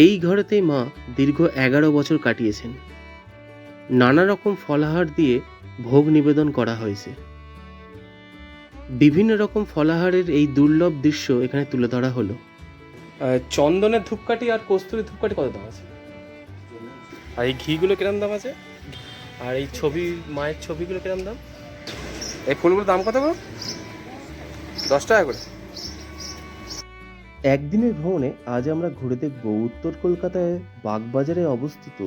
এই ঘরেতেই মা দীর্ঘ ১১ বছর কাটিয়েছেন। নানা রকম ফলাহার দিয়ে ভোগ নিবেদন করা হয়েছে। বিভিন্ন রকম ফলাহারের এই দুর্লভ দৃশ্য এখানে তুলে ধরা হলো। চন্দনের ধূপকাঠি আর কস্তুরি ধূপকাঠি কত দাম আছে? আর এই ঘিগুলো কিরম দাম আছে? আর এই ছবি, মায়ের ছবিগুলো কিরম দাম? এই ফুলগুলোর দাম কত গো? 10 টাকা করে। একদিনের ভ্রমণে আজ আমরা ঘুরে দেখব উত্তর কলকাতায় বাগবাজারে অবস্থিত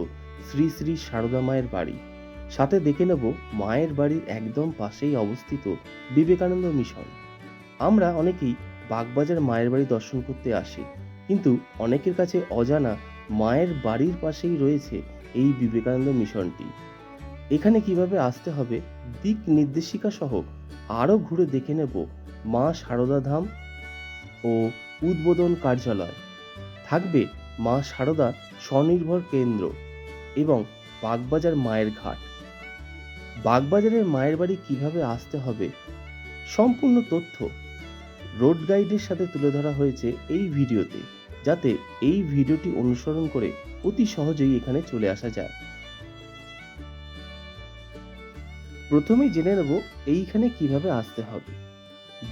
শ্রী শ্রী সারদা মায়ের বাড়ি। সাথে দেখে নেব মায়ের বাড়ির একদম পাশেই অবস্থিত বিবেকানন্দ মিশন। আমরা অনেকেই বাগবাজার মায়ের বাড়ি দর্শন করতে আসি, কিন্তু অনেকের কাছে অজানা মায়ের বাড়ির পাশেই রয়েছে এই বিবেকানন্দ মিশনটি। এখানে কিভাবে আসতে হবে দিক নির্দেশিকা সহ আরও ঘুরে দেখে নেব মা সারদা ধাম ও উদ্বোধন কার্যালয়, থাকবে মা সারদা স্বনির্ভর কেন্দ্র এবং বাগবাজার মায়ের ঘাট। বাগবাজারের মায়ের বাড়ি কিভাবে আসতে হবে সম্পূর্ণ তথ্য রোড গাইডের সাথে তুলে ধরা হয়েছে এই ভিডিওতে, যাতে এই ভিডিওটি অনুসরণ করে অতি সহজেই এখানে চলে আসা যায়। প্রথমেই জেনে নেব এইখানে কিভাবে আসতে হবে।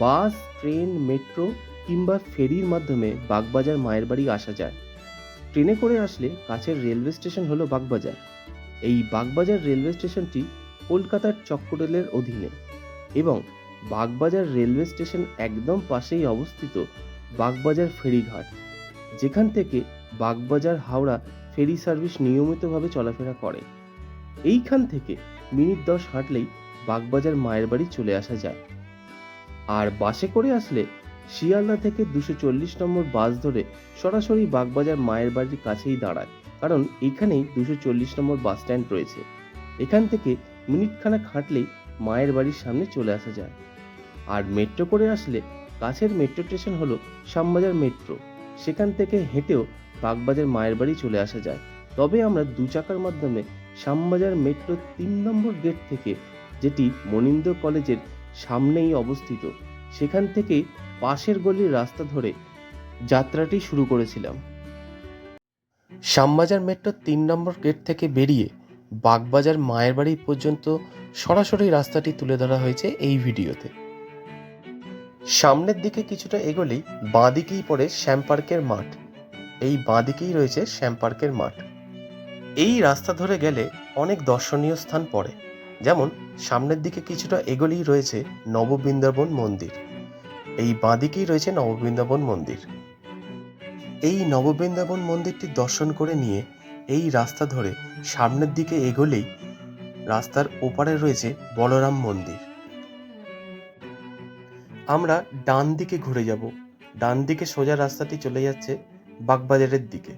বাস, ট্রেন, মেট্রো কিংবা ফেরির মাধ্যমে বাগবাজার মায়ের বাড়ি আসা যায়। ট্রেনে করে আসলে কাছের রেলওয়ে স্টেশন হলো বাগবাজার। এই বাগবাজার রেলওয়ে স্টেশনটি কলকাতার চক্ররেলের অধীনে এবং বাগবাজার রেলওয়ে স্টেশন একদম পাশেই অবস্থিত বাগবাজার ফেরিঘাট, যেখান থেকে বাগবাজার হাওড়া ফেরি সার্ভিস নিয়মিতভাবে চলাফেরা করে। এইখান থেকে মিনিট 10 হাঁটলেই বাগবাজার মায়ের বাড়ি চলে আসা যায়। আর বাসে করে আসলে শিয়ালদা থেকে 240 নম্বর বাস ধরে সরাসরি বাগবাজার মায়ের বাড়ির কাছেই দাঁড়ায়, কারণ এখানেই 240 নম্বর বাস স্ট্যান্ড রয়েছে। এখান থেকে মিনিটখানেক হাঁটলেই মায়ের বাড়ির সামনে চলে আসা যায়। আর মেট্রো করে আসলে কাছের মেট্রো স্টেশন হলো শ্যামবাজার মেট্রো, সেখান থেকে হেঁটেও বাগবাজার মায়ের বাড়ি চলে আসা যায়। তবে আমরা 2 চাকার মাধ্যমে শ্যামবাজার মেট্রো 3 নম্বর গেট থেকে, যেটি মনীন্দ্র কলেজের সামনেই অবস্থিত, সেখান থেকে পাশের গলির রাস্তা ধরে যাত্রাটি শুরু করেছিলাম। শ্যামবাজার মেট্রো 3 নম্বর গেট থেকে বেরিয়ে বাগবাজার মায়ের বাড়ি পর্যন্ত সরাসরি রাস্তাটি তুলে ধরা হয়েছে এই ভিডিওতে। সামনের দিকে কিছুটা এগোলেই বাঁদিকেই পড়ে শ্যাম পার্কের মাঠ। এই বাঁদিকেই রয়েছে শ্যাম পার্কের মাঠ। এই রাস্তা ধরে গেলে অনেক দর্শনীয় স্থান পড়ে, যেমন সামনের দিকে কিছুটা এগোলেই রয়েছে নববৃন্দাবন মন্দির। এই বাঁদিকেই রয়েছে নববৃন্দাবন মন্দির। এই নববৃন্দাবন মন্দিরটি দর্শন করে নিয়ে এই রাস্তা ধরে সামনের দিকে এগোলেই রাস্তার ওপারে রয়েছে বলরাম মন্দির। আমরা ডান দিকে ঘুরে যাব। ডান দিকে সোজা রাস্তাটি চলে যাচ্ছে বাগবাজারের দিকে।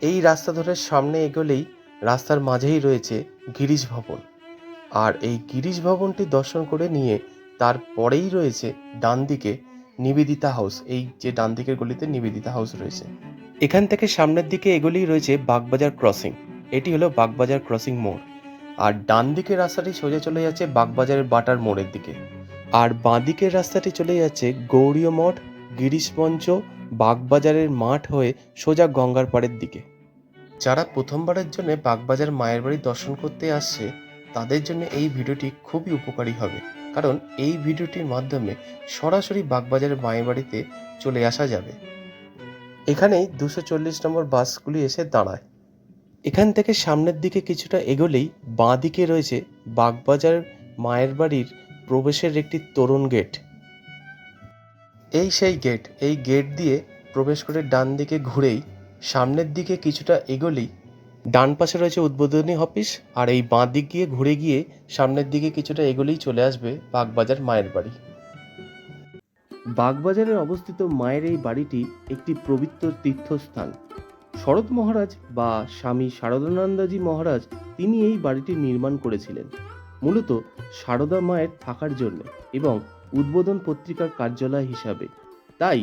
এই রাস্তা ধরে সামনে এগোলেই রাস্তার মাঝেই রয়েছে গিরিশ ভবন। আর এই গিরিশ ভবনটি দর্শন করে নিয়ে তারপরেই রয়েছে ডান দিকে নিবেদিতা হাউস। এই যে ডান দিকের গলিতে নিবেদিতা হাউস রয়েছে, এখান থেকে সামনের দিকে এগোলেই রয়েছে বাগবাজার ক্রসিং। এটি হলো বাগবাজার ক্রসিং মোড়। আর ডান দিকের রাস্তাটি সোজা চলে যাচ্ছে বাগবাজারের বাটার মোড়ের দিকে। আর বাঁ দিকের রাস্তাটি চলে যাচ্ছে গৌরীয় মঠ, গিরিশমঞ্চ, বাগবাজারের মাঠ হয়ে সোজা গঙ্গার পাড়ের দিকে। যারা প্রথমবারের জন্য বাগবাজার মায়ের বাড়ি দর্শন করতে আসছে, তাদের জন্য এই ভিডিওটি খুবই উপকারী হবে, কারণ এই ভিডিওটির মাধ্যমে সরাসরি বাগবাজারের মায়ের বাড়িতে চলে আসা যাবে। এখানেই 240 নম্বর বাসগুলি এসে দাঁড়ায়। এখান থেকে সামনের দিকে কিছুটা এগোলেই বাঁ দিকে রয়েছে বাগবাজার মায়ের বাড়ির প্রবেশের একটি তোরণ গেট। এই সেই গেট। এই গেট দিয়ে প্রবেশ করে ডান দিকে ঘুরেই সামনের দিকে কিছুটা এগোলেই ডান পাশে রয়েছে উদ্বোধনী অফিস। আর এই বাঁ দিক গিয়ে ঘুরে গিয়ে সামনের দিকে কিছুটা এগোলেই চলে আসবে বাগবাজার মায়ের বাড়ি। বাগবাজারে অবস্থিত মায়ের এই বাড়িটি একটি পবিত্র তীর্থস্থান। শরৎ মহারাজ বা স্বামী শারদানন্দজি মহারাজ তিনি এই বাড়িটি নির্মাণ করেছিলেন মূলত সারদা মায়ের থাকার জন্য এবং উদ্বোধন পত্রিকার কার্যালয় হিসাবে। তাই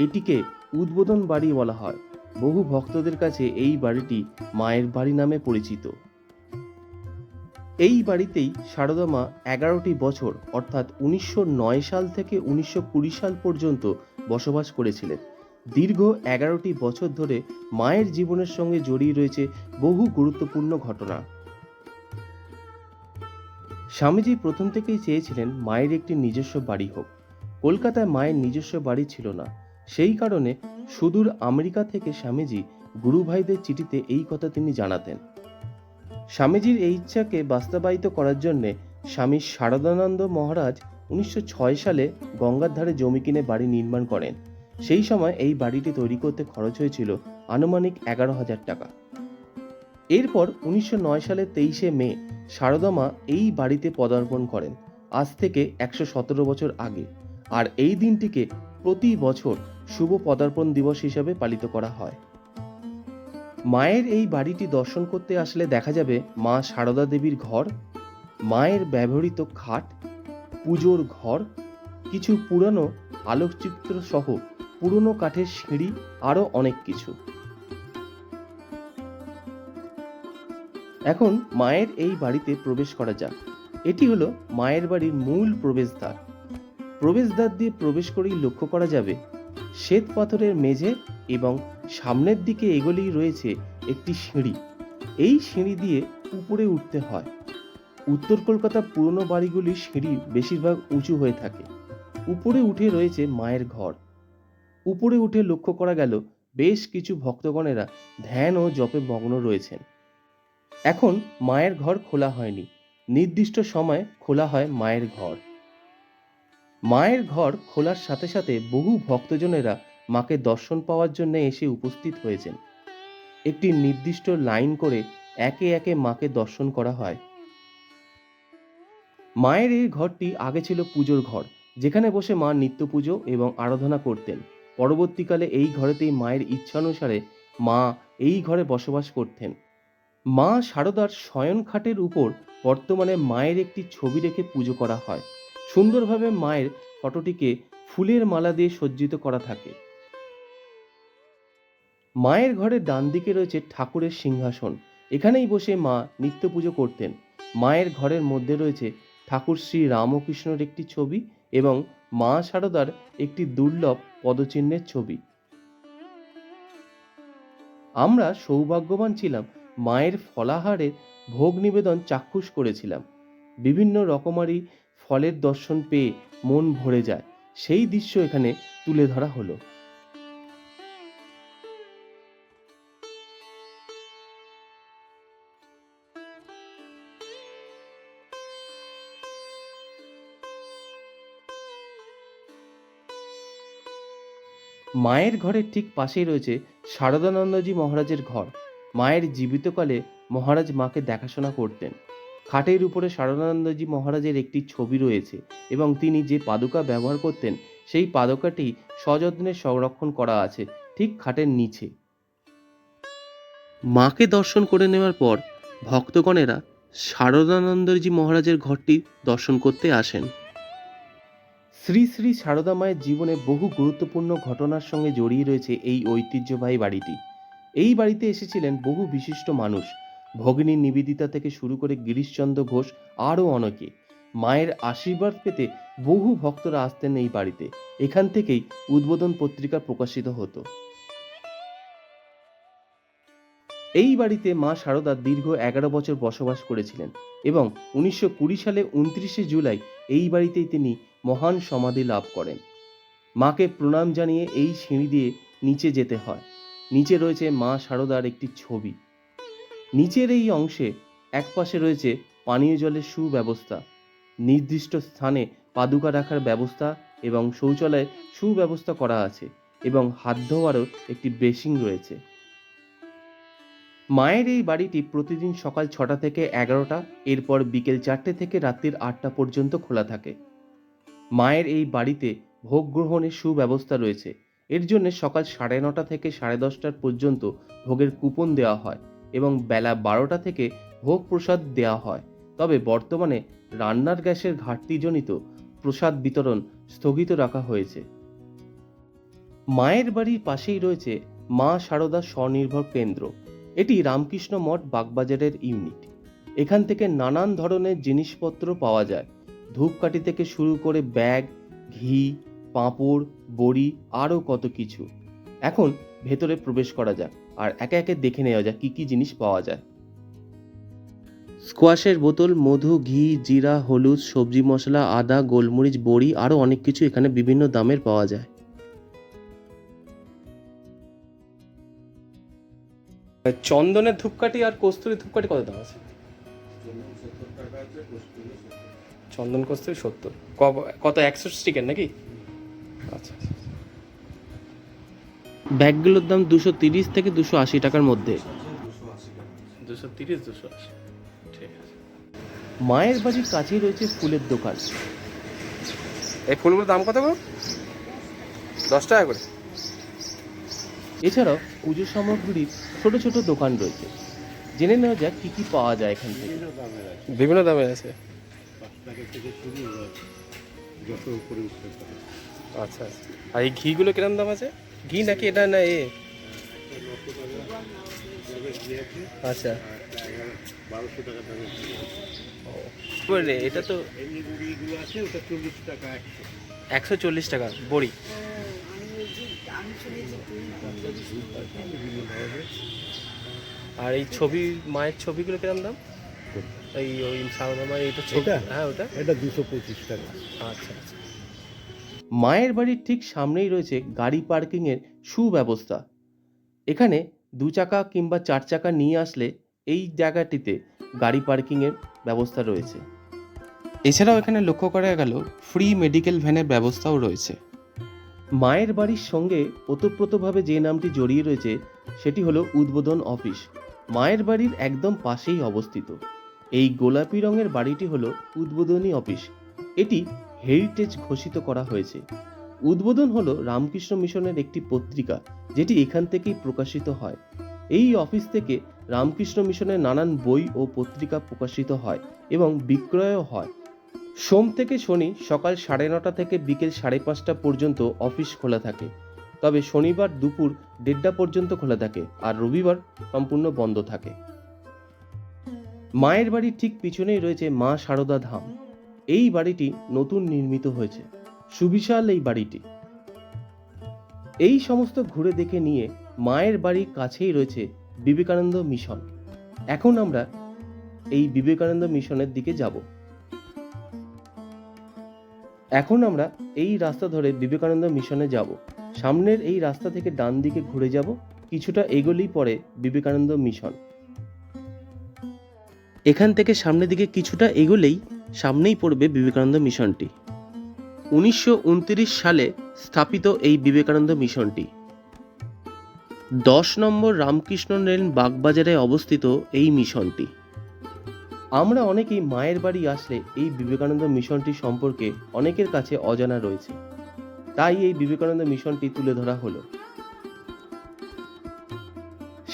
এটিকে উদ্বোধন বাড়ি বলা হয়। বহু ভক্তদের কাছে এই বাড়িটি মায়ের বাড়ি নামে পরিচিত। এই বাড়িতেই সারদা মা 11টি বছর অর্থাৎ 1909 সাল থেকে 1920 সাল পর্যন্ত বসবাস করেছিলেন। দীর্ঘ 11টি বছর ধরে মায়ের জীবনের সঙ্গে জড়িয়ে রয়েছে বহু গুরুত্বপূর্ণ ঘটনা। স্বামীজি প্রথম থেকেই চেয়েছিলেন মায়ের একটি নিজস্ব বাড়ি হোক। কলকাতায় মায়ের নিজস্ব বাড়ি ছিল না, সেই কারণে সুদূর আমেরিকা থেকে স্বামীজি গুরুভাইদের চিঠিতে এই কথা তিনি জানাতেন। স্বামীজির এই ইচ্ছাকে বাস্তবায়িত করার জন্য স্বামী শারদানন্দ মহারাজ 1906 সালে গঙ্গার ধারে জমি কিনে বাড়ি নির্মাণ করেন। সেই সময় এই বাড়িটি তৈরি করতে খরচ হয়েছিল আনুমানিক 11,000 টাকা। এরপর 1909 সালের 23শে মে শারদা মা এই বাড়িতে পদার্পণ করেন, আজ থেকে 117 বছর আগে। আর এই দিনটিকে প্রতি বছর শুভ পদার্পণ দিবস হিসাবে পালিত করা হয়। মায়ের এই বাড়িটি দর্শন করতে আসলে দেখা যাবে মা শারদা দেবীর ঘর, মায়ের ব্যবহৃত খাট, পুজোর ঘর, কিছু পুরানো আলোকচিত্র সহ পুরনো কাঠের সিঁড়ি, আরও অনেক কিছু। এখন মায়ের এই বাড়িতে প্রবেশ করা যাক। এটি হলো মায়ের বাড়ির মূল প্রবেশদ্বার। প্রবেশদ্বার দিয়ে প্রবেশ করেই লক্ষ্য করা যাবে শ্বেত পাথরের মেঝে এবং সামনের দিকে এগোলেই রয়েছে একটি সিঁড়ি। এই সিঁড়ি দিয়ে উপরে উঠতে হয়। উত্তর কলকাতার পুরনো বাড়িগুলির সিঁড়ি বেশিরভাগ উঁচু হয়ে থাকে। উপরে উঠে রয়েছে মায়ের ঘর। উপরে উঠে লক্ষ্য করা গেল বেশ কিছু ভক্তগণেরা ধ্যান ও জপে মগ্ন রয়েছেন। এখন মায়ের ঘর খোলা হয়নি, নির্দিষ্ট সময় খোলা হয় মায়ের ঘর। মায়ের ঘর খোলার সাথে সাথে বহু ভক্তজনেরা মাকে দর্শন পাওয়ার জন্য এসে উপস্থিত হয়েছেন। একটি নির্দিষ্ট লাইন করে একে একে মাকে দর্শন করা হয়। মায়ের এই ঘরটি আগে ছিল পুজোর ঘর, যেখানে বসে মা নিত্য পুজো এবং আরাধনা করতেন। পরবর্তীকালে এই ঘরেতেই মায়ের ইচ্ছানুসারে মা এই ঘরে বসবাস করতেন। মা শারদার শয়ন খাটের উপর বর্তমানে মায়ের একটি ছবি রেখে পুজো করা হয়। সুন্দরভাবে মায়ের ফটোটিকে ফুলের মালা দিয়ে সজ্জিত করা থাকে। মায়ের ঘরের ডান দিকে রয়েছে ঠাকুরের সিংহাসন, এখানেই বসে মা নিত্য পুজো করতেন। মায়ের ঘরের মধ্যে রয়েছে ঠাকুর শ্রী রামকৃষ্ণর একটি ছবি এবং মা শারদার একটি দুর্লভ পদচিহ্নের ছবি। আমরা সৌভাগ্যবান ছিলাম, মায়ের ফলাহারের ভোগ নিবেদন চাক্ষুষ করেছিলাম। বিভিন্ন রকমারি ফলের দর্শন পেয়ে মন ভরে যায়, সেই দৃশ্য এখানে তুলে ধরা হলো। মায়ের ঘরের ঠিক পাশেই রয়েছে শারদানন্দজি মহারাজের ঘর। মায়ের জীবিতকালে মহারাজ মাকে দেখাশোনা করতেন। খাটের উপরে শারদানন্দজি মহারাজের একটি ছবি রয়েছে এবং তিনি যে পাদুকা ব্যবহার করতেন সেই পাদুকাটি সযত্নে সংরক্ষণ করা আছে ঠিক খাটের নিচে। মাকে দর্শন করে নেওয়ার পর ভক্তগণেরা শারদানন্দজি মহারাজের ঘরটি দর্শন করতে আসেন। শ্রী শ্রী শারদা মায়ের জীবনে বহু গুরুত্বপূর্ণ ঘটনার সঙ্গে জড়িয়ে রয়েছে এই ঐতিহ্যবাহী বাড়িটি। এই বাড়িতে এসেছিলেন বহু বিশিষ্ট মানুষ, ভগিনী নিবেদিতা থেকে শুরু করে গিরিশচন্দ্র ঘোষ আরও অনেকে। মায়ের আশীর্বাদ পেতে বহু ভক্তরা আসতেন এই বাড়িতে। এখান থেকেই উদ্বোধন পত্রিকা প্রকাশিত হতো। এই বাড়িতে মা শারদা দীর্ঘ 11 বছর বসবাস করেছিলেন এবং 1920 সালে 29শে জুলাই এই বাড়িতেই তিনি মহান সমাধি লাভ করেন। মাকে প্রণাম জানিয়ে এই সিঁড়ি দিয়ে নিচে যেতে হয়। নিচে রয়েছে মা শারদার একটি ছবি। নিচের এই অংশে একপাশে রয়েছে পানীয় জলের সুব্যবস্থা, নির্দিষ্ট স্থানে পাদুকা রাখার ব্যবস্থা এবং শৌচালয়ের সুব্যবস্থা করা আছে এবং হাত ধোয়ারও একটি বেসিন রয়েছে। মায়ের এই বাড়িটি প্রতিদিন সকাল 6টা থেকে 11টা, এরপর বিকেল 4টে থেকে রাত্রির 8টা পর্যন্ত খোলা থাকে। মায়ের এই বাড়িতে ভোগ গ্রহণের সুব্যবস্থা রয়েছে। এর জন্য সকাল 9:30 থেকে 10:30 পর্যন্ত ভোগের কুপন দেওয়া হয় এবং বেলা 12টা থেকে ভোগ প্রসাদ দেওয়া হয়। তবে বর্তমানে রান্নার গ্যাসের ঘাটতিজনিত প্রসাদ বিতরণ স্থগিত রাখা হয়েছে। মায়ের বাড়ির পাশেই রয়েছে মা শারদা স্বনির্ভর কেন্দ্র। এটি রামকৃষ্ণ মঠ বাগবাজারের ইউনিট। এখান থেকে নানান ধরনের জিনিসপত্র পাওয়া যায়, ধূপকাঠি থেকে শুরু করে ব্যাগ, ঘি, পাঁপড়, বড়ি, আরও কত কিছু। এখন ভেতরে প্রবেশ করা যাক আর একে একে দেখে নেওয়া যাক কি কি জিনিস পাওয়া যায়। স্কোয়াশের বোতল, মধু, ঘি, জিরা, হলুদ, সবজি মশলা, আদা, গোলমরিচ, বড়ি, আরও অনেক কিছু এখানে বিভিন্ন দামের পাওয়া যায়। চন্দনের ধূপকাঠি আর কস্তুরি ধূপকাঠি কত দাম আছে? চন্দন কস্তুরি 70, কত 100 স্টিকের নাকি? আচ্ছা, ব্যাগগুলোর দাম 230 থেকে 280 টাকার মধ্যে। 230, 280, ঠিক আছে। মায়ের বাড়ির কাছেই রয়েছে ফুলের দোকান। এই ফুলগুলোর দাম কত গো? 10 টাকা করে। এছাড়াও পুজো সামগ্রীর ছোট ছোট দোকান রয়েছে। জেনে নেওয়া যাক কি কি পাওয়া যায় এখান থেকে। বিভিন্ন দামের আছে। আচ্ছা, আর এই ঘিগুলো কিরকম দাম আছে? ঘি নাকি এটা না এ? আচ্ছা, 1200 টাকা। এটা তো 140 টাকা বড়ি। আর এই ছবি, মায়ের ছবিগুলো কিরকম দাম? এই ওই সারদা মায়ের এইটা ছবি, হ্যাঁ ওটা 225 টাকা। আচ্ছা। মায়ের বাড়ির ঠিক সামনেই রয়েছে গাড়ি পার্কিংয়ের সুব্যবস্থা। এখানে 2 চাকা কিংবা 4 চাকা নিয়ে আসলে এই জায়গাটিতে গাড়ি পার্কিংয়ের ব্যবস্থা রয়েছে। এছাড়াও এখানে লক্ষ্য করা গেল ফ্রি মেডিকেল ভ্যানের ব্যবস্থাও রয়েছে। মায়ের বাড়ির সঙ্গে ওতপ্রোতভাবে যে নামটি জড়িয়ে রয়েছে সেটি হলো উদ্বোধন অফিস। মায়ের বাড়ির একদম পাশেই অবস্থিত এই গোলাপি রঙের বাড়িটি হলো উদ্বোধনী অফিস। এটি হেরিটেজ ঘোষিত করা হয়েছে। উদ্বোধন হলো রামকৃষ্ণ মিশনের একটি পত্রিকা যেটি এখান থেকেই প্রকাশিত হয়। এই অফিস থেকে রামকৃষ্ণ মিশনের নানান বই ও পত্রিকা প্রকাশিত হয় এবং বিক্রয়ও হয়। সোম থেকে শনি সকাল 9:30 থেকে বিকেল 5:30 পর্যন্ত অফিস খোলা থাকে, তবে শনিবার দুপুর 1:30 পর্যন্ত খোলা থাকে আর রবিবার সম্পূর্ণ বন্ধ থাকে। মায়ের বাড়ির ঠিক পিছনেই রয়েছে মা সারদা ধাম। এই বাড়িটি নতুন নির্মিত হয়েছে, সুবিশাল এই বাড়িটি। এই সমস্ত ঘুরে দেখে নিয়ে মায়ের বাড়ির কাছেই রয়েছে বিবেকানন্দ মিশন। এখন আমরা এই বিবেকানন্দ মিশনের দিকে যাব। এখন আমরা এই রাস্তা ধরে বিবেকানন্দ মিশনে যাব। সামনের এই রাস্তা থেকে ডান দিকে ঘুরে যাব, কিছুটা এগোলেই পড়ে বিবেকানন্দ মিশন। এখান থেকে সামনের দিকে কিছুটা এগোলেই সামনেই পড়বে বিবেকানন্দ মিশনটি। 1929 সালে স্থাপিত এই বিবেকানন্দ মিশনটি 10 নম্বর রামকৃষ্ণ লেন বাগবাজারে অবস্থিত এই মিশনটি। আমরা অনেকেই মায়ের বাড়ি আসলে এই বিবেকানন্দ মিশনটি সম্পর্কে অনেকের কাছে অজানা রয়েছে, তাই এই বিবেকানন্দ মিশনটি তুলে ধরা হলো।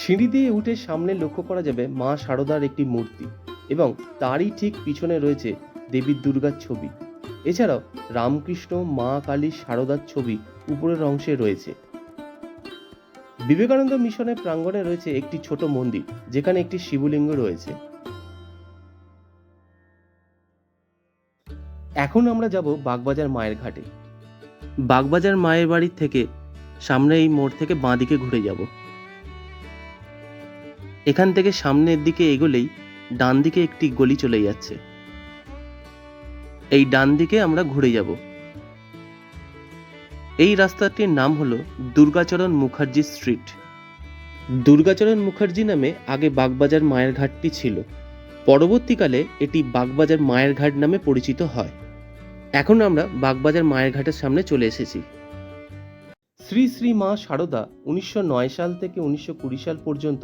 সিঁড়ি দিয়ে উঠে সামনে লক্ষ্য করা যাবে মা সারদার একটি মূর্তি এবং তারই ঠিক পিছনে রয়েছে দেবী দুর্গার ছবি। এছাড়াও রামকৃষ্ণ, মা কালী, সারদার ছবি উপরের অংশে রয়েছে। বিবেকানন্দ মিশনের প্রাঙ্গণে রয়েছে একটি ছোট মন্দির যেখানে একটি শিবলিঙ্গ রয়েছে। এখন আমরা যাব বাগবাজার মায়ের ঘাটে। বাগবাজার মায়ের বাড়ির থেকে সামনে এই মোড় থেকে বাঁ দিকে ঘুরে যাব। এখান থেকে সামনের দিকে এগোলেই ডান দিকে একটি গলি চলে যাচ্ছে। এই ডান দিকে আমরা ঘুরে যাব। এই রাস্তাটির নাম হলো দুর্গাচরণ মুখার্জি স্ট্রিট। দুর্গাচরণ মুখার্জি নামে আগে বাগবাজার মায়ের ঘাটটি ছিল। পরবর্তীকালে এটি বাগবাজার মায়ের ঘাট নামে পরিচিত হয়। এখন আমরা বাগবাজার মায়ের ঘাটের সামনে চলে এসেছি। শ্রী শ্রী মা সারদা 1909 সাল থেকে 1920 সাল পর্যন্ত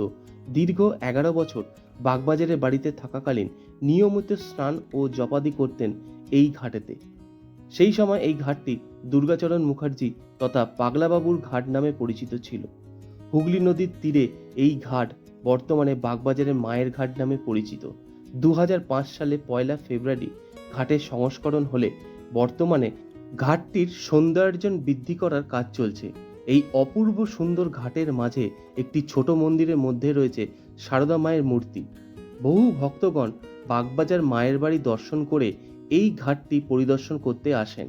দীর্ঘ 11 বছর বাগবাজারের বাড়িতে থাকাকালীন নিয়মিত স্নান ও জপাদি করতেন এই ঘাটেতে। সেই সময় এই ঘাটটি দুর্গাচরণ মুখার্জি তথা পাগলাবাবুর ঘাট নামে পরিচিত ছিল। হুগলি নদীর তীরে এই ঘাট বর্তমানে বাগবাজারের মায়ের ঘাট নামে পরিচিত। 2005 সালে 1 ফেব্রুয়ারি ঘাটের সংস্করণ হলে বর্তমানে ঘাটটির সৌন্দর্যায়ন বৃদ্ধি করার কাজ চলছে। এই অপূর্ব সুন্দর ঘাটের মাঝে একটি ছোট মন্দিরের মধ্যে রয়েছে সারদা মায়ের মূর্তি। বহু ভক্তগণ বাগবাজার মায়ের বাড়ি দর্শন করে এই ঘাটটি পরিদর্শন করতে আসেন।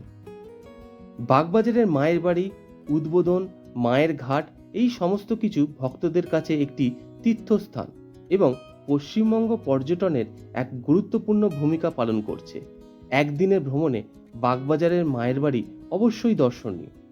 বাগবাজারের মায়ের বাড়ি, উদ্বোধন, মায়ের ঘাট এই সমস্ত কিছু ভক্তদের কাছে একটি তীর্থস্থান এবং পশ্চিমবঙ্গ পর্যটনের এক গুরুত্বপূর্ণ ভূমিকা পালন করছে। একদিনের ভ্রমণে বাগবাজারের মায়ের বাড়ি অবশ্যই দর্শনীয়।